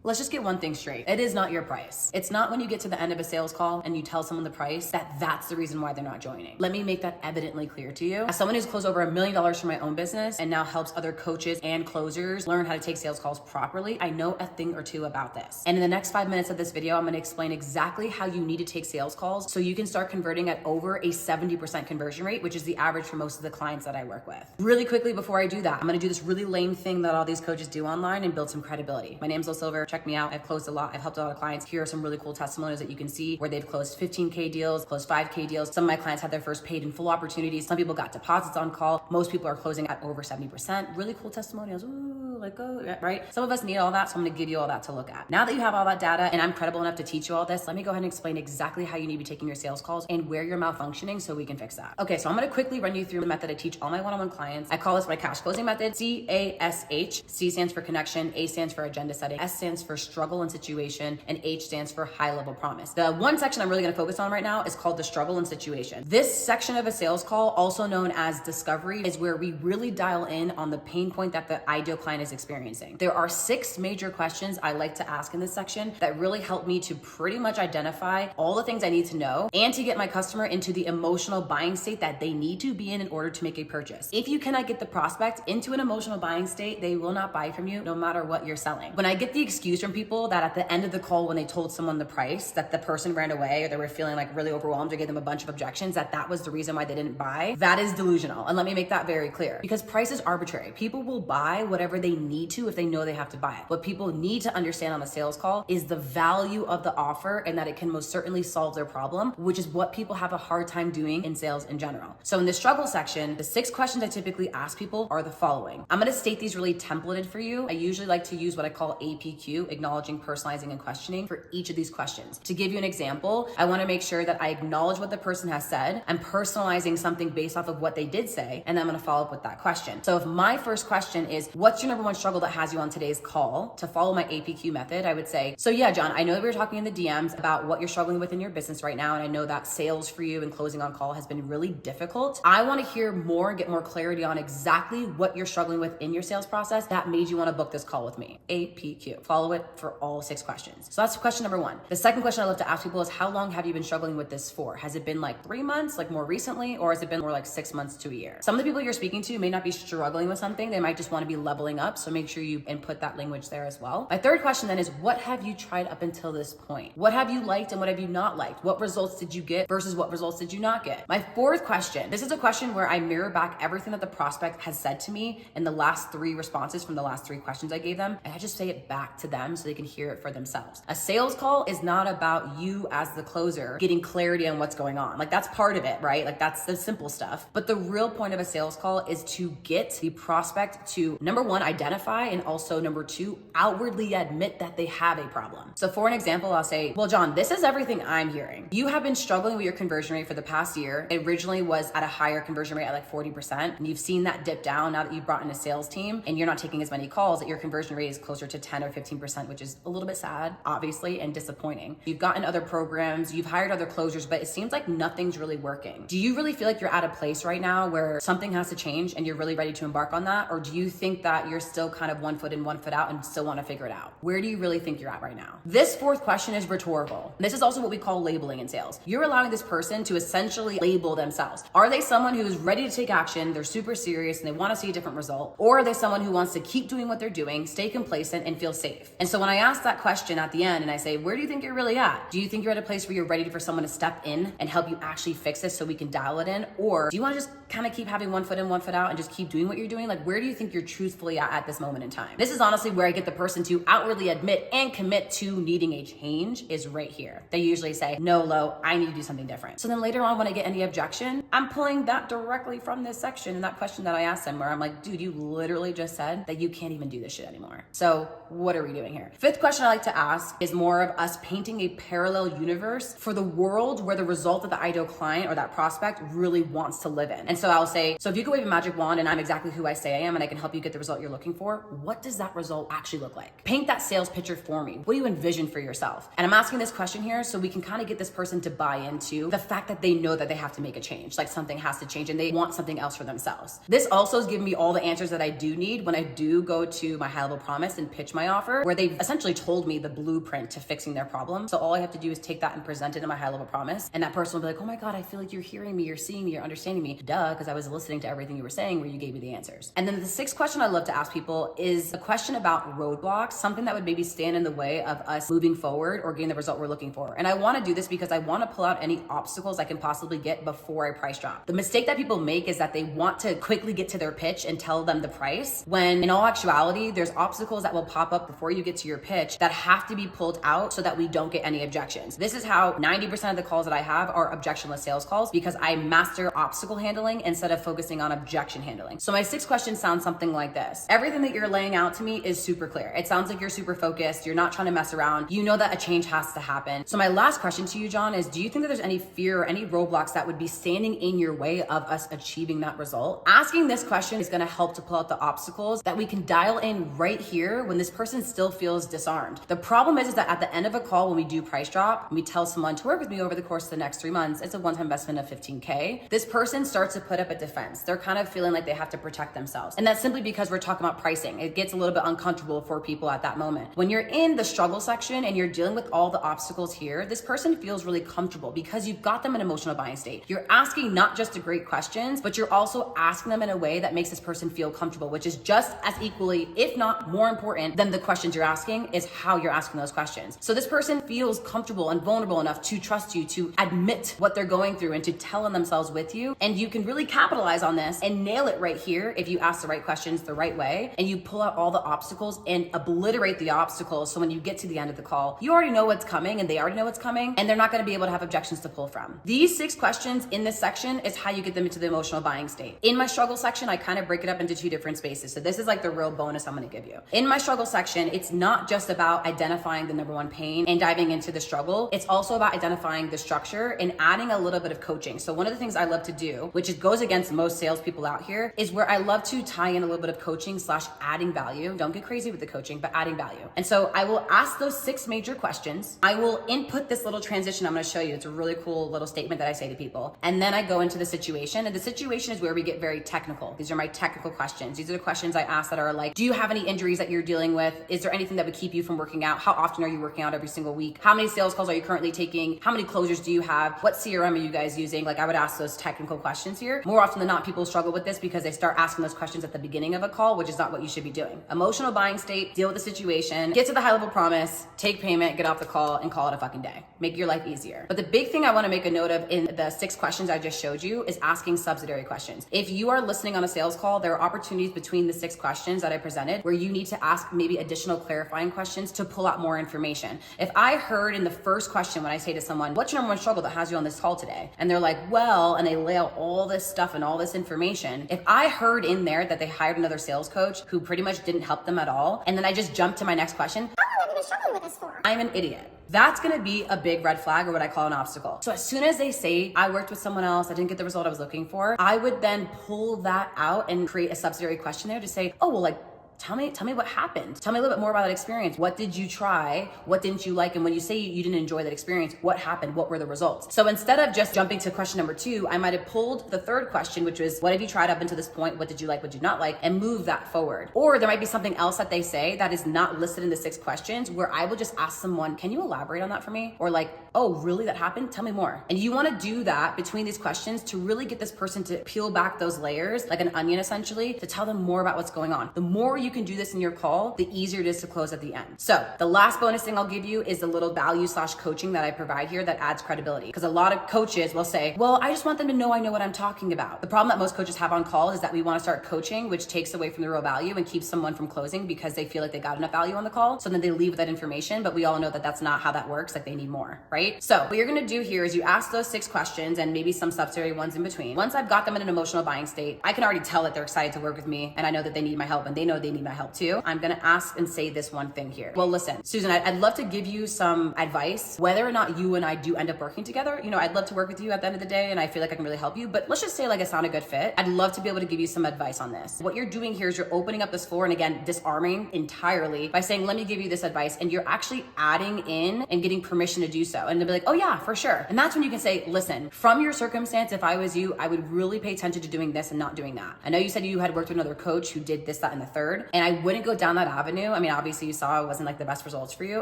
Let's just get one thing straight. It is not your price. It's not when you get to the end of a sales call and you tell someone the price that's the reason why they're not joining. Let me make that evidently clear to you. As someone who's closed over $1 million for my own business and now helps other coaches and closers learn how to take sales calls properly, I know a thing or two about this. And in the next 5 minutes of this video, I'm gonna explain exactly how you need to take sales calls so you can start converting at over a 70% conversion rate, which is the average for most of the clients that I work with. Really quickly before I do that, I'm gonna do this really lame thing that all these coaches do online and build some credibility. My name's Lil Silver. Check me out. I've closed a lot. I've helped a lot of clients. Here are some really cool testimonials that you can see where they've closed 15K deals, closed 5K deals. Some of my clients had their first paid in full opportunities. Some people got deposits on call. Most people are closing at over 70%. Really cool testimonials. Ooh, like, oh, right? Some of us need all that, so I'm gonna give you all that to look at. Now that you have all that data and I'm credible enough to teach you all this, let me go ahead and explain exactly how you need to be taking your sales calls and where you're malfunctioning so we can fix that. Okay, so I'm gonna quickly run you through the method I teach all my one-on-one clients. I call this my cash closing method, C.A.S.H. C stands for connection, A stands for agenda setting, S stands for struggle and situation, and H stands for high level promise. The one section I'm really gonna focus on right now is called the struggle and situation. This section of a sales call, also known as discovery, is where we really dial in on the pain point that the ideal client is experiencing. There are 6 major questions I like to ask in this section that really help me to pretty much identify all the things I need to know and to get my customer into the emotional buying state that they need to be in order to make a purchase. If you cannot get the prospect into an emotional buying state, they will not buy from you no matter what you're selling. When I get the excuse from people that at the end of the call, when they told someone the price, that the person ran away or they were feeling like really overwhelmed or gave them a bunch of objections, that was the reason why they didn't buy, that is delusional. And let me make that very clear, because price is arbitrary. People will buy whatever they need to if they know they have to buy it. What people need to understand on the sales call is the value of the offer and that it can most certainly solve their problem, which is what people have a hard time doing in sales in general. So in the struggle section, the 6 questions I typically ask people are the following. I'm gonna state these really templated for you. I usually like to use what I call APQ, acknowledging, personalizing, and questioning, for each of these questions. To give you an example, I wanna make sure that I acknowledge what the person has said. I'm personalizing something based off of what they did say, and then I'm gonna follow up with that question. So if my first question is, what's your number one struggle that has you on today's call? To follow my APQ method, I would say, so yeah, John, I know that we were talking in the DMs about what you're struggling with in your business right now, and I know that sales for you and closing on call has been really difficult. I wanna hear more, get more clarity on exactly what you're struggling with in your sales process that made you wanna book this call with me. APQ. Follow it for all 6 questions. So that's question number 1. The second question I love to ask people is, how long have you been struggling with this for? Has it been like 3 months, like more recently, or has it been more like 6 months to a year? Some of the people you're speaking to may not be struggling with something. They might just want to be leveling up. So make sure you input that language there as well. My third question then is, what have you tried up until this point? What have you liked and what have you not liked? What results did you get versus what results did you not get? My fourth question, this is a question where I mirror back everything that the prospect has said to me in the last 3 responses from the last 3 questions I gave them. And I just say it back to them so they can hear it for themselves. A sales call is not about you as the closer getting clarity on what's going on. Like, that's part of it, right? Like, that's the simple stuff. But the real point of a sales call is to get the prospect to, number 1, identify, and also number 2, outwardly admit that they have a problem. So for an example, I'll say, well, John, this is everything I'm hearing. You have been struggling with your conversion rate for the past year. It originally was at a higher conversion rate at like 40%. And you've seen that dip down now that you've brought in a sales team and you're not taking as many calls, that your conversion rate is closer to 10 or 15%, which is a little bit sad, obviously, and disappointing. You've gotten other programs, you've hired other closers, but it seems like nothing's really working. Do you really feel like you're at a place right now where something has to change and you're really ready to embark on that? Or do you think that you're still kind of 1 foot in, 1 foot out and still want to figure it out? Where do you really think you're at right now? This 4th question is rhetorical. This is also what we call labeling in sales. You're allowing this person to essentially label themselves. Are they someone who's ready to take action, they're super serious, and they want to see a different result? Or are they someone who wants to keep doing what they're doing, stay complacent, and feel safe? And so when I ask that question at the end and I say, where do you think you're really at? Do you think you're at a place where you're ready for someone to step in and help you actually fix this so we can dial it in? Or do you want to just kind of keep having 1 foot in, 1 foot out and just keep doing what you're doing? Like, where do you think you're truthfully at this moment in time? This is honestly where I get the person to outwardly admit and commit to needing a change, is right here. They usually say, no, Lo, I need to do something different. So then later on, when I get any objection, I'm pulling that directly from this section and that question that I asked them, where I'm like, dude, you literally just said that you can't even do this shit anymore. So what are we doing here? 5th question I like to ask is more of us painting a parallel universe for the world where the result that the ideal client or that prospect really wants to live in. And so I'll say, so if you could wave a magic wand and I'm exactly who I say I am and I can help you get the result you're looking for, what does that result actually look like? Paint that sales picture for me. What do you envision for yourself? And I'm asking this question here so we can kind of get this person to buy into the fact that they know that they have to make a change, like something has to change and they want something else for themselves. This also is giving me all the answers that I do need when I do go to my high level promise and pitch my offer, where they've essentially told me the blueprint to fixing their problem. So all I have to do is take that and present it in my high level promise. And that person will be like, oh my God, I feel like you're hearing me, you're seeing me, you're understanding me. Duh, because I was listening to everything you were saying where you gave me the answers. And then the sixth question I love to ask people is a question about roadblocks, something that would maybe stand in the way of us moving forward or getting the result we're looking for. And I want to do this because I want to pull out any obstacles I can possibly get before I price drop. The mistake that people make is that they want to quickly get to their pitch and tell them the price, when in all actuality, there's obstacles that will pop up before you get to your pitch that have to be pulled out so that we don't get any objections. This is how 90% of the calls that I have are objectionless sales calls, because I master obstacle handling instead of focusing on objection handling. So my sixth question sounds something like this. Everything that you're laying out to me is super clear. It sounds like you're super focused. You're not trying to mess around. You know that a change has to happen. So my last question to you, John, is do you think that there's any fear or any roadblocks that would be standing in your way of us achieving that result? Asking this question is going to help to pull out the obstacles that we can dial in right here when this person still feels disarmed. The problem is that at the end of a call, when we do price drop, and we tell someone to work with me over the course of the next 3 months, it's a one-time investment of $15K. This person starts to put up a defense. They're kind of feeling like they have to protect themselves. And that's simply because we're talking about pricing. It gets a little bit uncomfortable for people at that moment. When you're in the struggle section and you're dealing with all the obstacles here, this person feels really comfortable because you've got them in emotional buying state. You're asking not just the great questions, but you're also asking them in a way that makes this person feel comfortable, which is just as equally, if not more important than the questions you're asking, is how you're asking those questions. So this person feels comfortable and vulnerable enough to trust you, to admit what they're going through and to tell them themselves with you. And you can really capitalize on this and nail it right here if you ask the right questions the right way and you pull out all the obstacles and obliterate the obstacles. So when you get to the end of the call, you already know what's coming and they already know what's coming, and they're not going to be able to have objections to pull from. These 6 questions in this section is how you get them into the emotional buying state. In my struggle section, I kind of break it up into 2 different spaces. So this is like the real bonus I'm going to give you. In my struggle section, it's not just about identifying the number one pain and diving into the struggle. It's also about identifying the structure and adding a little bit of coaching. So one of the things I love to do, which goes against most salespeople out here, is where I love to tie in a little bit of coaching / adding value. Don't get crazy with the coaching, but adding value. And so I will ask those 6 major questions. I will input this little transition I'm going to show you. It's a really cool little statement that I say to people. And then I go into the situation. And the situation is where we get very technical. These are my technical questions. These are the questions I ask that are like, do you have any injuries that you're dealing with? Is there anything that would keep you from working out? How often are you working out every single week? How many sales calls are you currently taking? How many closures do you have? What CRM are you guys using? Like, I would ask those technical questions here. More often than not, people struggle with this because they start asking those questions at the beginning of a call, which is not what you should be doing. Emotional buying state, deal with the situation, get to the high level promise, take payment, get off the call, and call it a fucking day. Make your life easier. But the big thing I want to make a note of in the 6 questions I just showed you is asking subsidiary questions. If you are listening on a sales call, there are opportunities between the 6 questions that I presented where you need to ask maybe additional clarifying questions to pull out more information. If I heard in the first question when I say to someone, what's your number one struggle that has you on this call today? And they're like, well, and they lay out all this stuff and all this information. If I heard in there that they hired another sales coach who pretty much didn't help them at all, and then I just jumped to my next question, how long have you been struggling with this for? I'm an idiot. That's gonna be a big red flag, or what I call an obstacle. So as soon as they say, I worked with someone else, I didn't get the result I was looking for, I would then pull that out and create a subsidiary question there to say, oh, well, like, Tell me what happened. Tell me a little bit more about that experience. What did you try? What didn't you like? And when you say you didn't enjoy that experience, what happened? What were the results? So instead of just jumping to question number 2, I might have pulled the third question, which was, what have you tried up until this point? What did you like? What did you not like? And move that forward. Or there might be something else that they say that is not listed in the 6 questions where I will just ask someone, can you elaborate on that for me? Or like, oh, really, that happened? Tell me more. And you want to do that between these questions to really get this person to peel back those layers like an onion, essentially, to tell them more about what's going on. The more you can do this in your call, the easier it is to close at the end. So the last bonus thing I'll give you is the little value / coaching that I provide here that adds credibility. Because a lot of coaches will say, well, I just want them to know I know what I'm talking about. The problem that most coaches have on calls is that we want to start coaching, which takes away from the real value and keeps someone from closing because they feel like they got enough value on the call. So then they leave with that information, but we all know that that's not how that works. Like, they need more, right? right? So what you're gonna do here is you ask those 6 questions and maybe some subsidiary ones in between. Once I've got them in an emotional buying state, I can already tell that they're excited to work with me and I know that they need my help and they know they need my help too. I'm gonna ask and say this one thing here. Well, listen, Susan, I'd love to give you some advice, whether or not you and I do end up working together. You know, I'd love to work with you at the end of the day and I feel like I can really help you, but let's just say like it's not a good fit. I'd love to be able to give you some advice on this. What you're doing here is you're opening up this floor and again, disarming entirely by saying, let me give you this advice. And you're actually adding in and getting permission to do so. And they'll be like, oh yeah, for sure. And that's when you can say, listen, from your circumstance, if I was you, I would really pay attention to doing this and not doing that. I know you said you had worked with another coach who did this, that, and the third, and I wouldn't go down that avenue. I mean, obviously you saw it wasn't like the best results for you.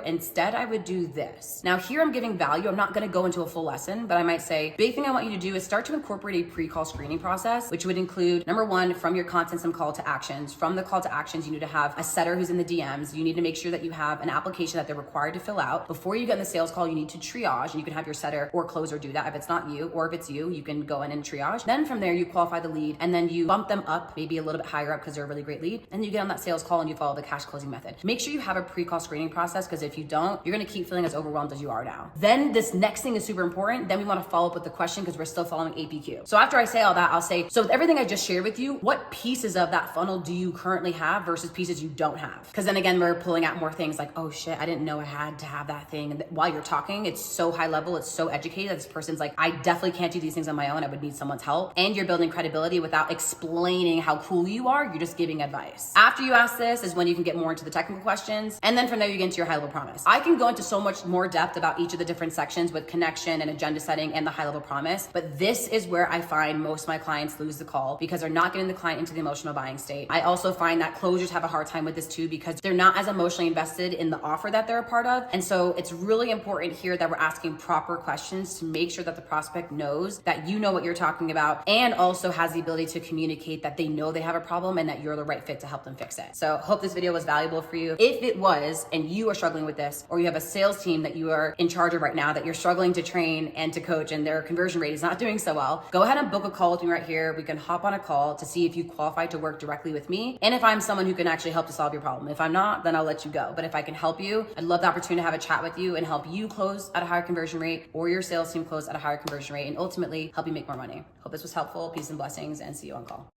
Instead, I would do this. Now here I'm giving value. I'm not gonna go into a full lesson, but I might say, big thing I want you to do is start to incorporate a pre-call screening process, which would include, number one, from your content, some call to actions. From the call to actions, you need to have a setter who's in the DMs. You need to make sure that you have an application that they're required to fill out. Before you get in the sales call, you need to triage, and you can have your setter or closer do that. If it's not you, or if it's you, you can go in and triage. Then from there, you qualify the lead, and then you bump them up, maybe a little bit higher up because they're a really great lead. And you get on that sales call and you follow the cash closing method. Make sure you have a pre-call screening process, because if you don't, you're gonna keep feeling as overwhelmed as you are now. Then this next thing is super important. Then we wanna follow up with the question because we're still following APQ. So after I say all that, I'll say, so with everything I just shared with you, what pieces of that funnel do you currently have versus pieces you don't have? Because then again, we're pulling out more things like, oh shit, I didn't know I had to have that thing. And while you're talking, it's so high level, it's so educated that this person's like, I definitely can't do these things on my own. I would need someone's help. And you're building credibility without explaining how cool you are. You're just giving advice. After you ask this is when you can get more into the technical questions. And then from there, you get into your high level promise. I can go into so much more depth about each of the different sections with connection and agenda setting and the high level promise. But this is where I find most of my clients lose the call because they're not getting the client into the emotional buying state. I also find that closers have a hard time with this too because they're not as emotionally invested in the offer that they're a part of. And so it's really important here that we're asking proper questions to make sure that the prospect knows that you know what you're talking about and also has the ability to communicate that they know they have a problem and that you're the right fit to help them fix it. So hope this video was valuable for you. If it was, and you are struggling with this, or you have a sales team that you are in charge of right now that you're struggling to train and to coach and their conversion rate is not doing so well, go ahead and book a call with me right here. We can hop on a call to see if you qualify to work directly with me and if I'm someone who can actually help to solve your problem. If I'm not, then I'll let you go. But if I can help you, I'd love the opportunity to have a chat with you and help you close at a higher conversion rate or your sales team close at a higher conversion rate and ultimately help you make more money. Hope this was helpful. Peace and blessings, and see you on call.